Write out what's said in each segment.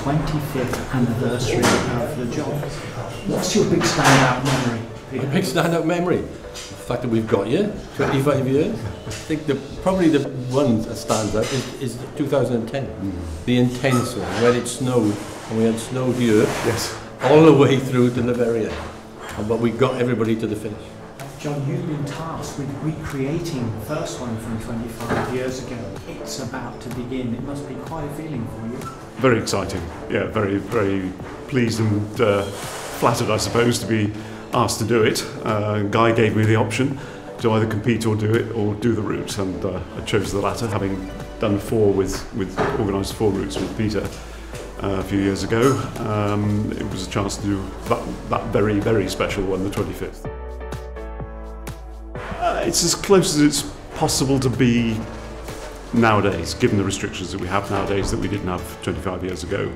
25th anniversary of LEJOG. What's your big standout memory? A big standout memory? The fact that we've got here, 25 years. I think probably the one that stands out is 2010. The intense one, where it snowed, and we had snow here, yes, all the way through to the very end. But we got everybody to the finish. John, you've been tasked with recreating the first one from 25 years ago. It's about to begin. It must be quite a feeling for you. Very exciting. Yeah, very, very pleased and flattered, I suppose, to be asked to do it. Guy gave me the option to either compete or do it, or do the route, and I chose the latter, having done organised 4 routes with Peter a few years ago. It was a chance to do that very, very special one, the 25th. It's as close as it's possible to be nowadays, given the restrictions that we have nowadays that we didn't have 25 years ago.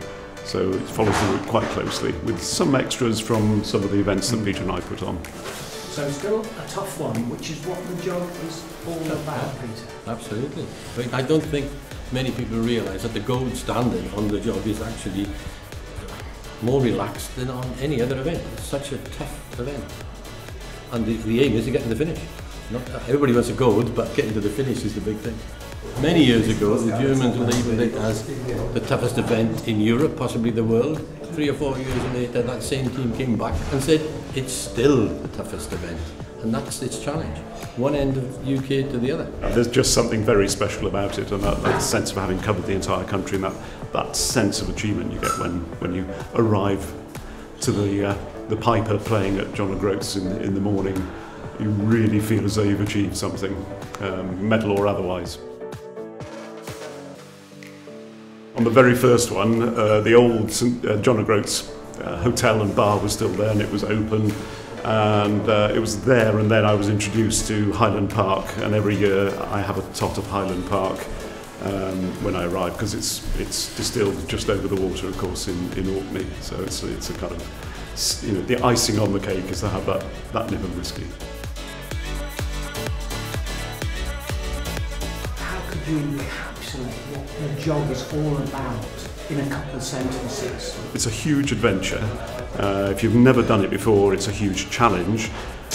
So it follows the route quite closely, with some extras from some of the events that Peter and I put on. So still a tough one, which is what LEJOG is all about, Peter. Absolutely. I don't think many people realise that the gold standard on LEJOG is actually more relaxed than on any other event. It's such a tough event. And the aim is to get to the finish. Not everybody wants a gold, but getting to the finish is the big thing. Many years ago, the Germans labelled it as the toughest event in Europe, possibly the world. 3 or 4 years later, that same team came back and said it's still the toughest event, and that's its challenge. One end of UK to the other. There's just something very special about it, and that sense of having covered the entire country, and that sense of achievement you get when you arrive to the piper playing at John O'Groats in the morning. You really feel as though you've achieved something, medal or otherwise. On the very first one, the old John O'Groats hotel and bar was still there, and it was open, and it was there, and then I was introduced to Highland Park, and every year I have a tot of Highland Park when I arrive, because it's distilled just over the water, of course, in Orkney, so it's a kind of, you know, the icing on the cake is to have that nib of whiskey. You encapsulate what LEJOG is all about in a couple of sentences? It's a huge adventure. If you've never done it before, it's a huge challenge,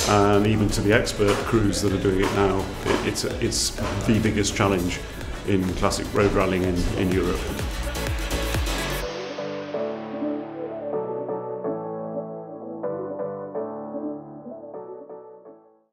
and even to the expert crews that are doing it now, it's the biggest challenge in classic road rallying in Europe.